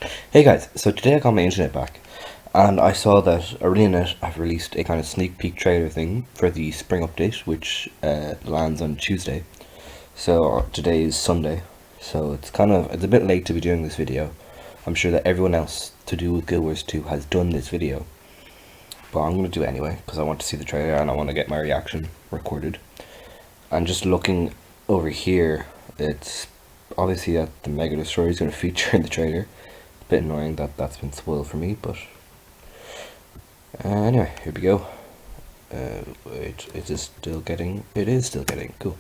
Hey guys, so today I got my internet back and I saw that ArenaNet have released a kind of sneak peek trailer thing for the spring update, which lands on Tuesday. So today is Sunday, so it's a bit late to be doing this video. I'm sure that everyone else to do with GuildWars2 has done this video, but I'm going to do it anyway because I want to see the trailer and I want to get my reaction recorded. And just looking over here, it's obviously that the MegaDestroyer is going to feature in the trailer. Bit annoying that that's been spoiled for me, but anyway, here we go. Wait, it is still getting, cool.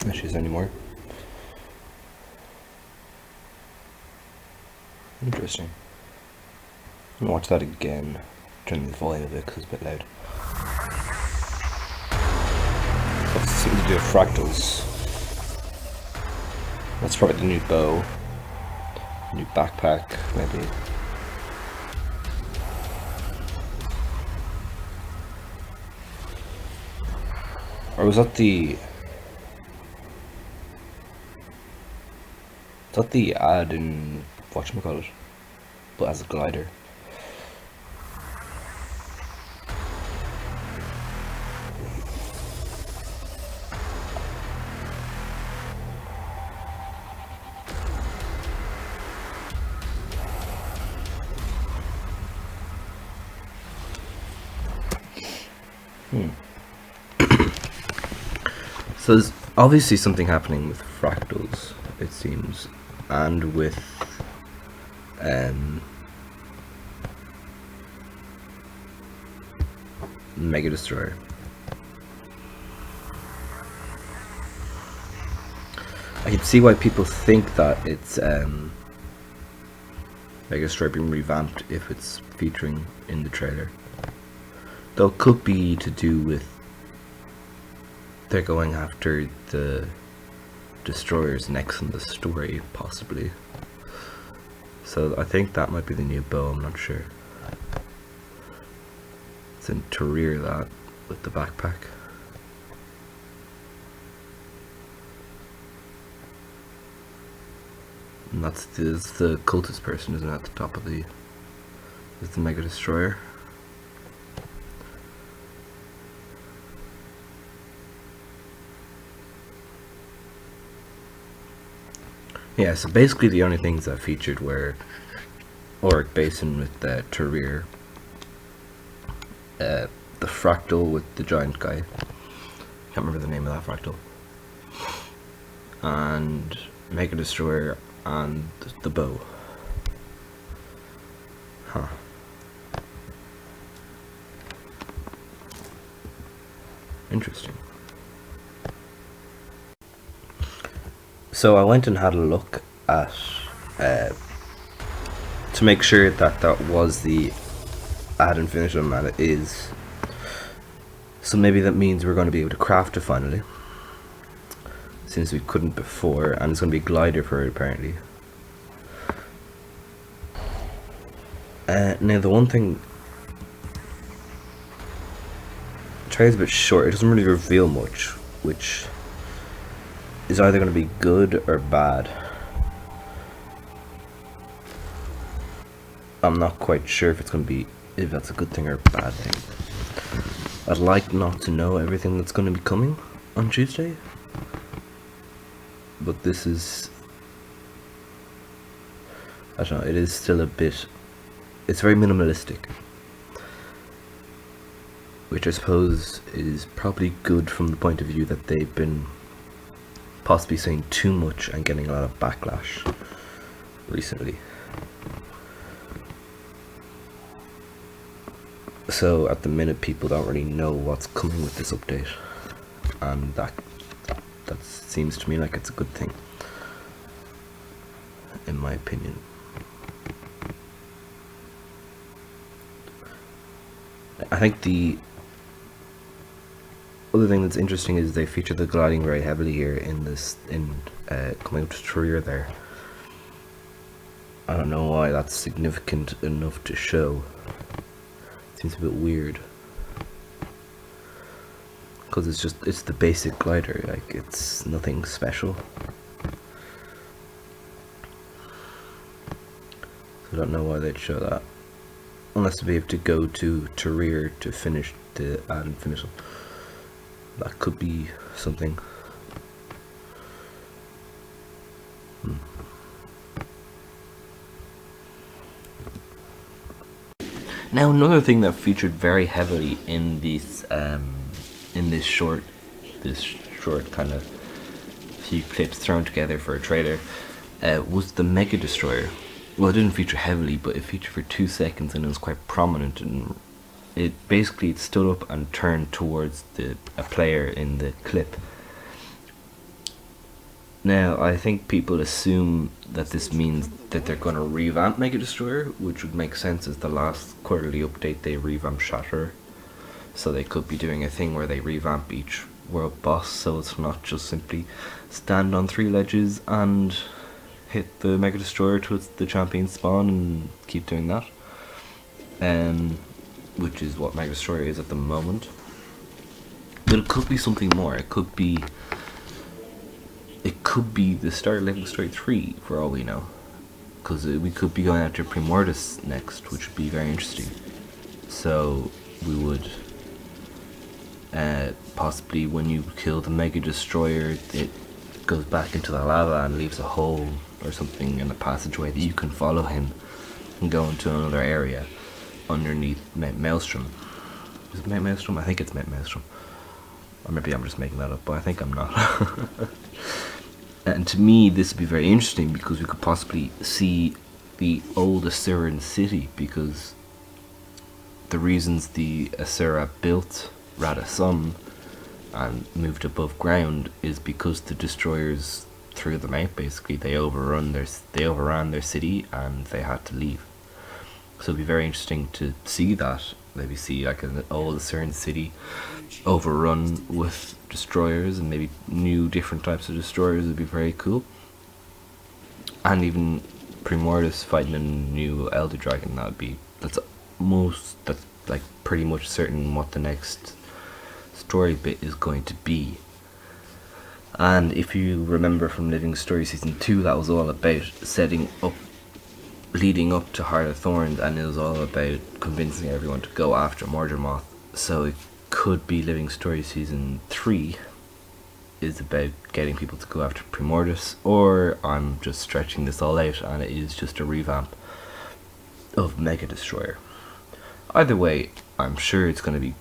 Issues anymore. Interesting. I'm gonna watch that again. Turn the volume a bit because it's a bit loud. What's something to do with fractals? That's probably the new bow. New backpack, maybe. Or was that the... Is that the ad in whatchamacallit, but as a glider? So there's obviously something happening with fractals, it seems, and with MegaDestroyer. I can see why people think that it's MegaDestroyer being revamped if it's featuring in the trailer. Though it could be to do with they're going after the destroyers next in the story, possibly. So I think that might be the new bow, I'm not sure. It's in to rear that with the backpack. And that's the cultist person, isn't it, at the top of the... is the MegaDestroyer. Yeah, so basically the only things that featured were Auric Basin with the Terrir, the fractal with the giant guy, can't remember the name of that fractal, and MegaDestroyer and the bow. Huh. Interesting. So I went and had a look at, to make sure that that was the Ad Infinitum, and it is. So maybe that means we're going to be able to craft it finally, since we couldn't before, and it's going to be a glider for it apparently. Now the one thing, the trailer's a bit short, it doesn't really reveal much, which is either going to be good or bad. I'm not quite sure if it's going to be, if that's a good thing or a bad thing. I'd like not to know everything that's going to be coming on Tuesday, but this is, I don't know, it is still a bit, it's very minimalistic, which I suppose is probably good from the point of view that they've been possibly saying too much and getting a lot of backlash recently. So at the minute people don't really know what's coming with this update, and that seems to me like it's a good thing, in my opinion. I think the other thing that's interesting is they feature the gliding very heavily here in this, coming up to Trier there. I don't know why that's significant enough to show. Seems a bit weird. Because it's the basic glider, like it's nothing special. I don't know why they'd show that. Unless to be able to go to Trier to finish the Ad Infinitum. That could be something. Now another thing that featured very heavily in this short kind of few clips thrown together for a trailer was the MegaDestroyer. Well, it didn't feature heavily, but it featured for 2 seconds and it was quite prominent, and it stood up and turned towards a player in the clip. Now, I think people assume that this means that they're going to revamp MegaDestroyer, which would make sense as the last quarterly update they revamped Shatterer. So they could be doing a thing where they revamp each world boss, so it's not just simply stand on 3 ledges and hit the MegaDestroyer till it's the champion spawn and keep doing that. Which is what MegaDestroyer is at the moment. But it could be something more. It could be the start of Living Story 3 for all we know, because we could be going after Primordus next, which would be very interesting. So we would possibly, when you kill the MegaDestroyer, it goes back into the lava and leaves a hole or something in the passageway that you can follow him and go into another area underneath Mount Maelstrom. Is it Mount Maelstrom? I think it's Mount Maelstrom. Or maybe I'm just making that up, but I think I'm not. And to me, this would be very interesting because we could possibly see the old Asuran city, because the reasons the Asura built Radha-Sun and moved above ground is because the destroyers threw them out. Basically, they overran their city and they had to leave. So it'd be very interesting to see that. Maybe see like an old Asuran city overrun with destroyers, and maybe new different types of destroyers would be very cool. And even Primordus fighting a new Elder Dragon, that's like pretty much certain what the next story bit is going to be. And if you remember from Living Story Season 2, that was all about setting up, leading up to Heart of Thorns, and it was all about convincing everyone to go after Mordramoth. So it could be Living Story Season 3 is about getting people to go after Primordus, or I'm just stretching this all out and it is just a revamp of MegaDestroyer. Either way, I'm sure it's going to be,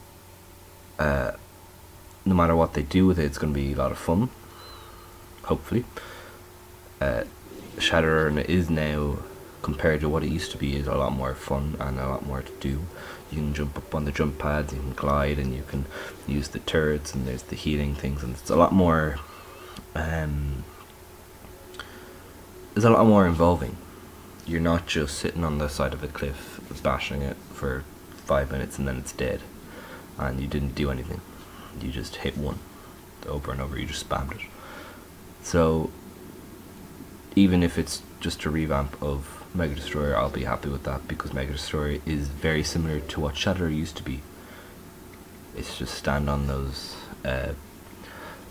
no matter what they do with it, it's going to be a lot of fun, hopefully. Shatterer is now, compared to what it used to be, is a lot more fun and a lot more to do. You can jump up on the jump pads, you can glide, and you can use the turrets, and there's the healing things, and it's a lot more involving. You're not just sitting on the side of a cliff bashing it for 5 minutes and then it's dead and you didn't do anything. You just hit one over and over, you just spammed it. So even if it's just a revamp of MegaDestroyer, I'll be happy with that, because MegaDestroyer is very similar to what Shatterer used to be. It's just stand on those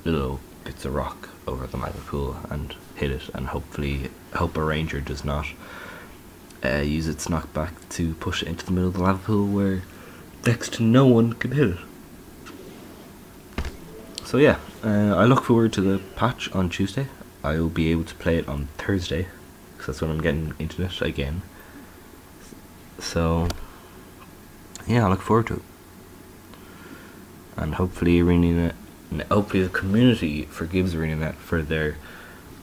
little bits of rock over the lava pool and hit it, and hopefully hope a ranger does not use its knockback to push it into the middle of the lava pool where next to no one can hit it. So yeah, I look forward to the patch on Tuesday. I will be able to play it on Thursday, because that's when I'm getting internet again. So yeah, I look forward to it. And hopefully ArenaNet, hopefully the community forgives ArenaNet for their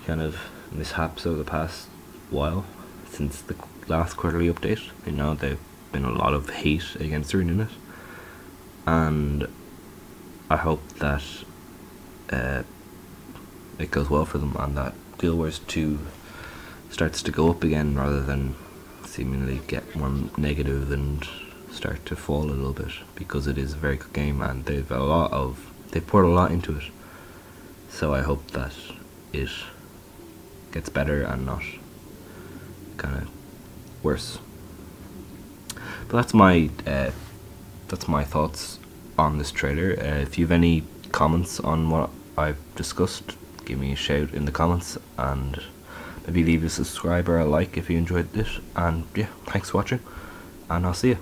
kind of mishaps over the past while, since the last quarterly update. You know, there've been a lot of hate against ArenaNet, and I hope that it goes well for them, and that GuildWars2 starts to go up again rather than seemingly get more negative and start to fall a little bit, because it is a very good game and they've poured a lot into it. So I hope that it gets better and not kind of worse. But that's my thoughts on this trailer. If you have any comments on what I've discussed, give me a shout in the comments, and maybe leave a subscribe or a like if you enjoyed this. And yeah, thanks for watching, and I'll see you.